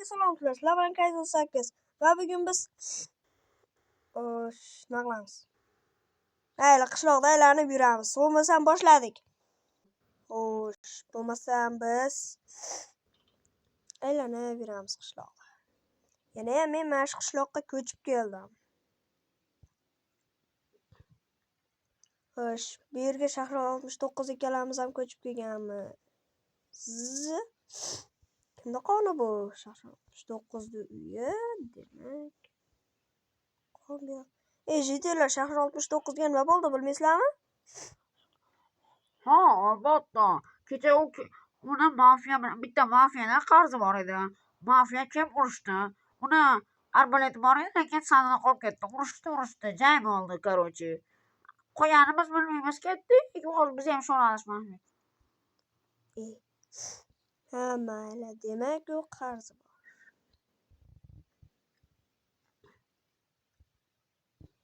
Hammaga salom qilamiz. Lavan Kayzo 8 va bugun biz nima qilamiz? Mayli, qishloqda aylanib yuramiz. Bo'lmasam boshladik. Bo'lmasam biz aylanib yuramiz qishloqda. Yana men mana shu qishloqqa ko'chib keldim. Bu yerga Shahron 69 ikkalamiz ham ko'chib kelganmiz. Kimda qoni bu? Shahron 69 ni uyi, demak. Qoldi. Jitelar Shahron 69 ga nima bo'ldi, bilmaysizlarmi? Ha, albatta. Kecha uni mafiya bilan bitta mafiyadan qarzi bor edi. Mafiya kim urushdi? Uni arbalet bor edi, lekin sanada qolib ketdi. Urushdi, jang bo'ldi, короче. Qo'yanimiz bilmaymiz, ketdik. Hozir biz ham sho'ralashmaymiz. Ha, mayli, demak u qarzi bor.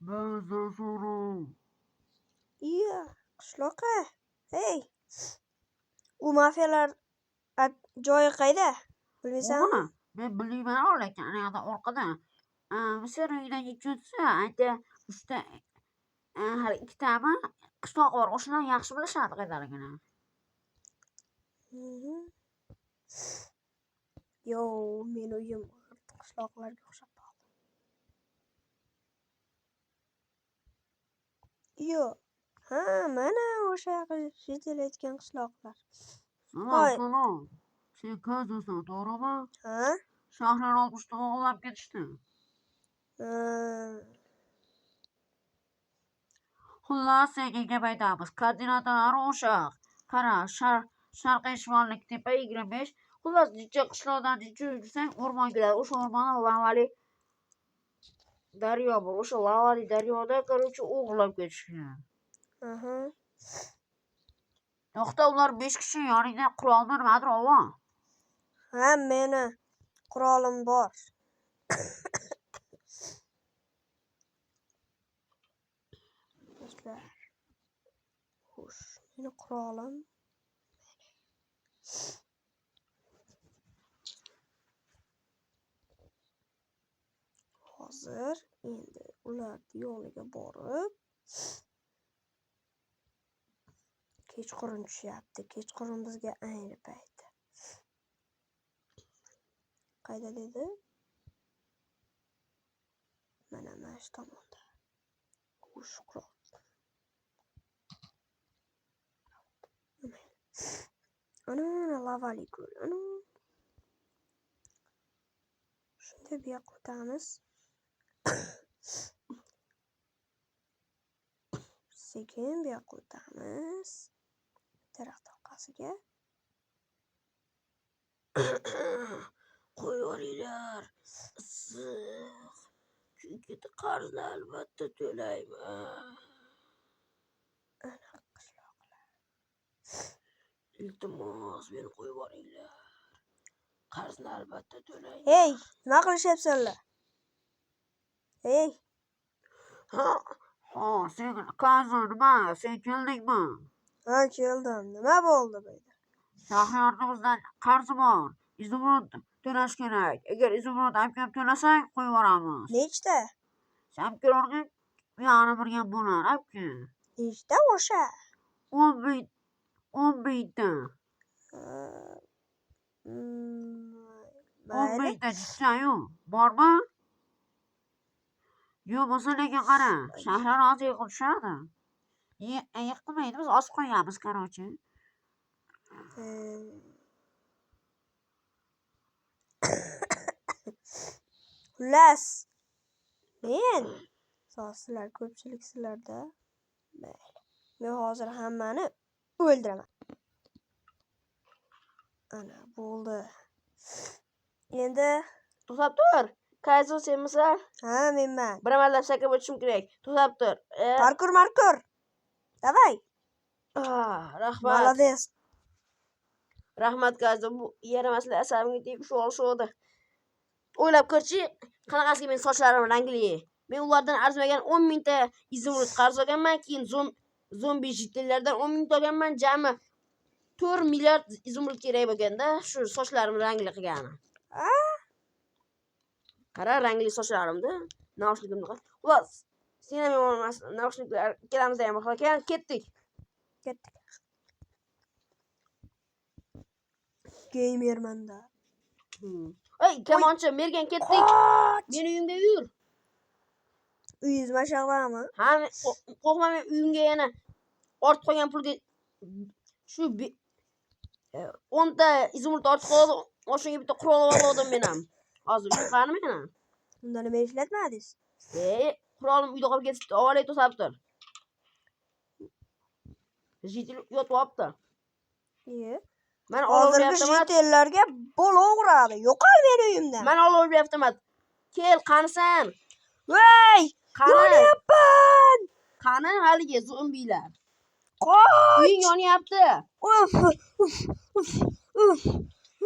Bizdan so'rang. Qishloqqa. Hey. U mafiyalar joyi qayda? Bilmaysanmi? Men bilmayman, lekin ana yoqda orqada. Misr uyidan yechuvchi ayta uchta har ikkitami qishloq bor. O'shalar yaxshi bilishadi qaydaligini. Yo, men uyim qishloqlarga o'xshab qoldi. Yo. Ha, mana o'sha jiddiy aytgan qishloqlar. Salom. Sen qayerdasan, to'g'rimi? Ha? Shahron 60 o'g'irlab ketishdi. Xullas, senga gap aytamiz. Koordinatorlari o'sha. Qara, sharqiy shimollik tepa 25. Xullas, jicha qishloqdan jicha yursang, o'rmon keladi. O'sha o'rmonda lavali daryo bor. O'sha lavali daryoda, короче, o'g'irlab ketishgan. Yo'qda ular 5 kishi yoningda qurolni nimadir olgan. Ha, meni qurolim bor. Do'stlar. Xo'sh, meni qurolim. Hozir endi ular yo'liga borib kechqurun tushyapti. Kechqurun bizga ayni payti. Qayda dedi? Mana shu tomonda. Xo'sh, qurol. Ana lavali ko'l. Shunda bu yoqqa o'tamiz. Sekin bu yoqqa o'tamiz. Daraxt orqasiga. Qo'yinglar. Issiq. Chunki qarzni albatta to'layman. Ana qishloqlar. Iltimos, meni qo'yib yuboringlar. Qarzni albatta to'layman. Hey, nima qilishyapsizlar? Hey. Ha, sen qayersan, nima? Sen keldingmi? Ha, keldim. Nima bo'ldi bu yerda? Shahrimizdan qarzi bor. Izumrud to'lash kerak. Agar izumrud olib to'lasang, qo'yib yuboramiz. Nechta? Sen kirorga yana bir gap bo'lar, aka. Nechta o'sha? 10 mingta. 10 mingta jichayu. Bormi? Yo'q bo'lsa, lekin qara, shahar hozir yiqilib tushadi. Yiqilmaydi, biz osib qo'yamiz, короче. Xullas, men sizlar ko'pchiliksizlarda. Mayli. Men hozir hammani o'ldiraman. Ana bo'ldi. Endi to'xtab tur. Kayzo senmisan? Ha, menman. Bir amallab sakab o'tishim kerak. To'xtab tur. Parkur. Davay. Rahmat. Молодец. Rahmat Kayzo. Bu yaramaslar asabimga tegib sho'g'di. O'ylab ko'rchi, qanaqasiga men sochlarim rangli. Men ulardan arzimagan 10 mingta izumrud qarz olganman, keyin zombi jitlardan 10 mingta olganman, jami 4 milliard izumrud kerak bo'lganda, shu sochlarimni rangli qilganim. Qara, rangli sochlarimda, naushnikimni qara. Xullas, sen ham yomon emas, naushniklar ikkalamiz ham xohlagan, ketdik. Gamermanda. Ey, kamonchi, mergan ketdik. Meni uyimga yur. Uyingiz mashaqlarmi? Ha, qo'rqma, men uyimga yana ortib qolgan pulga shu 10 ta izumrud ortib qoldi. O'shanga bitta qurol oldim men ham. Hozir uyim qani meni? Unda nima ishlatmadingiz? Qurolim uyda qolib ketibdi. Avvalay to'sab tur. Jitil yotyapti. Men Hozirgi jitellarga bola o'g'radi. Yo'qol meni uyimdan. Men olovlayaptim. Kel, qanisan? Voy! Yonyapman! Qani haligi zombiylar? Qoch! Uying yonyapti.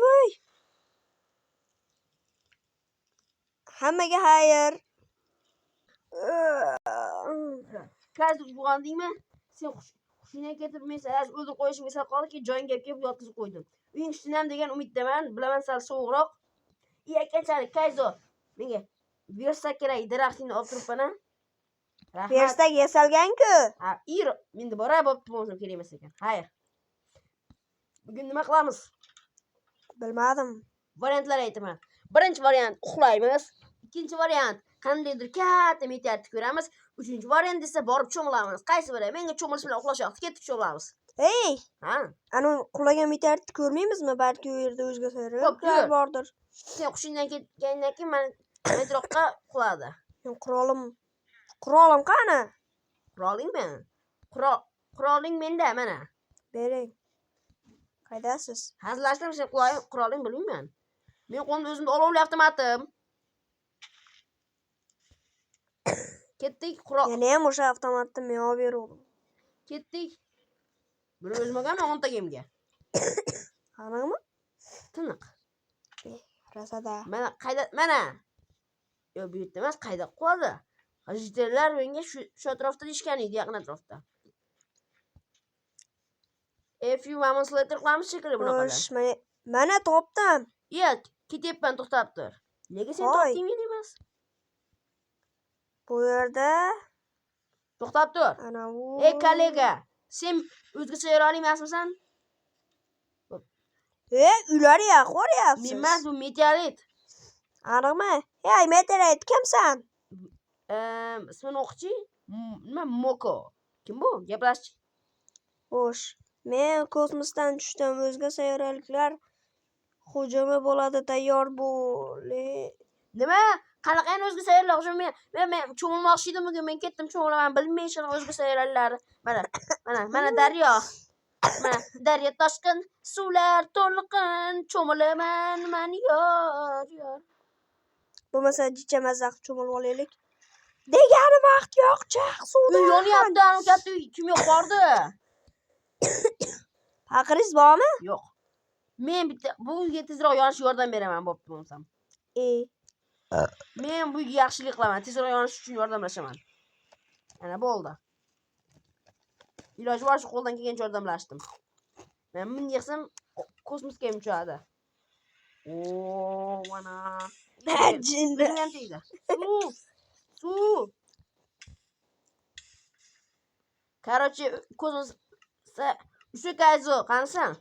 Voy! Hammaga xayr. Qaysi uyg'ondingmi? Sen hushingdan ketib, men seni o'ldirib qo'yishimga sal qoldiki, joying gap kelib yotqizib qo'ydim. Uying ishtinam degan umiddaman. Bilaman sal sovuqroq. Akkanchalik Kayzo. Menga bersa kerak, daraxtingni olib turibman-a. Rahmat. Bersak yasalgan-ku. Ha, menda bora bo'pti, bo'lsa kerak emas ekan. Xayr. Bugun nima qilamiz? Bilmadim. Variantlar aytaman. Birinchi variant uxlaymiz. Ikkinchi variant qandaydir katta meteoritni ko'ramiz. Uchinchi variant esa borib cho'milamiz. Qaysi biri? Menga cho'milish bilan uxlash yoqdi. Ketib cho'milamiz. Ey! Ha? Ana qulagan meteoritni ko'rmaymizmi? Balki u yerda o'zga sayyoralar bordir. Sen hushingdan ketgandan keyin men metroqqa quladi. Qurolim qani? Qurolingmi? Quroling menda, mana. Bering. Qaydasiz? Hazillashdim, sen quroling bilmayman. Men qo'limda o'zimda olovli avtomatim. Ketdik, qurol. Yana ham o'sha avtomatni men olib berdim. Ketdik. Buni o'zmagan 10 ta gemga. Qanaqmi? Tiniq. Rasada. Mana. Yo, bu yerda emas, qayda qoldi? G'ajiterlar menga shu atrofda ishgan edi, yaqin atrofda. Few moments later qilamiz shekilli bunaqada. Xo'sh, mana topdim. Ketyapman, to'xtab tur. Nega sen topding meni emas? Bu yerda to'xtab tur. Ana u. Ey kollega, sen o'zga sayyorali emasmisan? Ular yo'q, ko'ryapsiz. Men emas, bu meteorit. Aniqmi? Ey, meteorit kimsan? Ismini o'qichi? Nima Moko? Kim bu? Gaplash. Xo'sh, men kosmosdan tushdim. O'zga sayyoraliklar hujumi bo'ladi, tayyor bo'ling. Nima? Qanaqa o'zga sayyoralar hujumi? Men cho'milmoqchi edim bugun. Men ketdim cho'milaman. Bilmaysan o'zga sayyoralar. Mana daryo. Mana daryo toshqin, suvlar to'lqin, cho'milaman men yor. Bo'lmasa jicha mazaq cho'milib olaylik. Degani vaqt yo'q, chaq suvda. Uy yonyapti, katta uy. Kim yo'q bordi? Faqiringiz bormi? Yo'q. Men bitta bu uyga tezroq yonish yordam beraman, bo'pti bo'lsam. Men bu uyga yaxshilik qilaman. Tezroq yonish uchun yordamlashaman. Ana bo'ldi. Iloji boricha qo'ldan kelgancha yordamlashdim. Men buni yig'sam kosmosga ham uchadi. Mana. Jinda. Suv. Короче, kosmosda o'sha Kayzo, qanisan?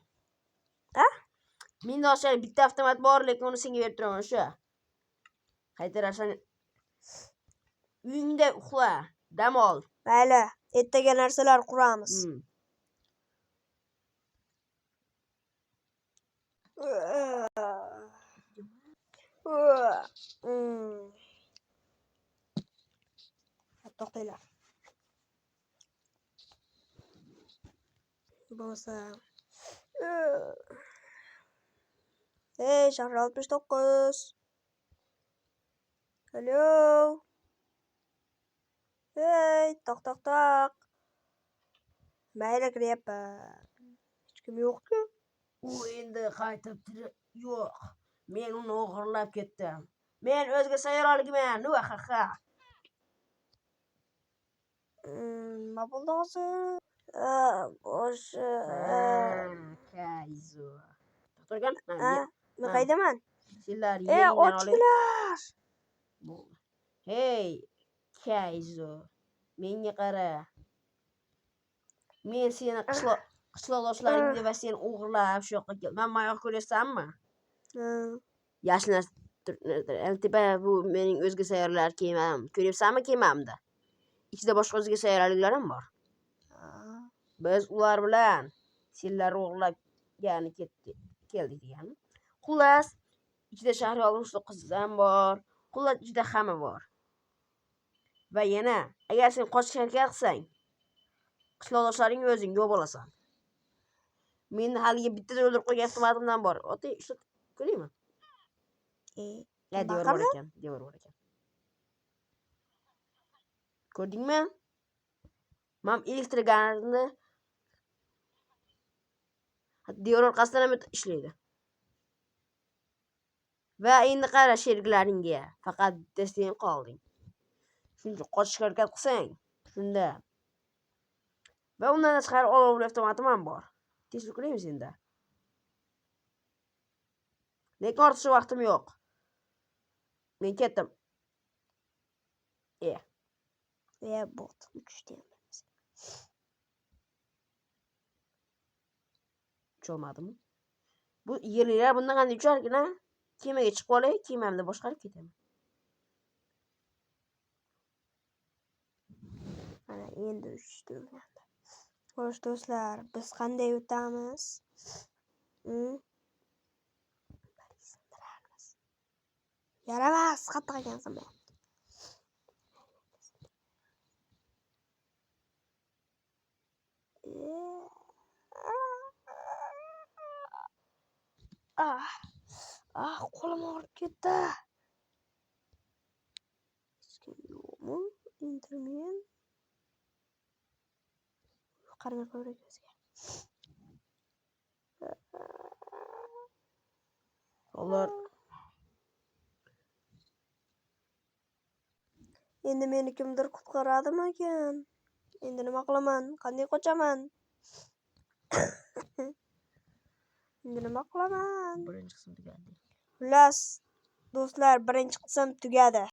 Ha? Menda o'sha bitta avtomat bor, lekin uni senga berib turaman o'sha. Qaytarasan. Uyingda uxla, dam ol. Mayli, ertaga narsalar quramiz. To'xtanglar. Bo'lsa. Shahar 69. Alo. Toq. Mayli, kiryapman. Hech kim yo'q-ku. U endi qaytib yo'q. Men uni o'g'irlab ketdim. Men o'zga sayyoralikman. Ha. Nima bo'ldi hozir? O'sha Kayzo. To'xtagan? Men qaydaman? Senlar ochinglar. Bo'ldi. Hey, Kayzo. Menga qara. Men seni qishloqdoshlaringni va seni o'g'irlab shu yoqqa keldim. Men mayoq ko'rayapsanmi? Yashnash tepa bu mening o'zga sayyoralar kemam. Ko'ryapsanmi kemamda? Ichida boshqa o'zga sayyoraliklar ham bor. Biz ular bilan senlarni o'g'irlagani keldik degani. Xullas, ichida Shahriyorning qiz ham bor. Xullas, ichida hamma bor. Va yana, agar sen qochishga harakat qilsang, qishloqdoshlaring o'zing yo'q bo'lasan. Meni haliga bitta o'ldirib qo'ygan ehtimalimdan bor. Ota, ishlat ko'raymi? Devor bor ekan, devor bor ekan. Ko'rdingmi? Men elektr garni devor orqasidan ham ishlaydi. Va endi qara sheriklaringga, faqat bittasidan qolding. Shuncha qochishga harakat qilsang, shunda. Va undan tashqari olovli avtomatim ham bor. Tezlik ko'raymi senda? Lekin ortiqcha vaqtim yo'q. Men ketdim. Bo'pti, uchdim. Ucholmadimmi? Bu yerliklar bundan qanday ucharkin a? Kemaga chiqib olay, kemamni boshqarib ketaman. Mana endi uchdim. Xo'sh do'stlar, biz qanday o'tamiz? Yaramas, qattiq ekansan bu. Qo'lim og'rib ketdi. Hech kim yo'qmi? Intermen. Qarama ko'rib o'zga. Ular endi meni kimdir qutqaradimi ekan? Endi nima qilaman? Qanday qochaman? Endi nima qilaman? Birinchi qism tugadi. Xullas, do'stlar, birinchi qism tugadi.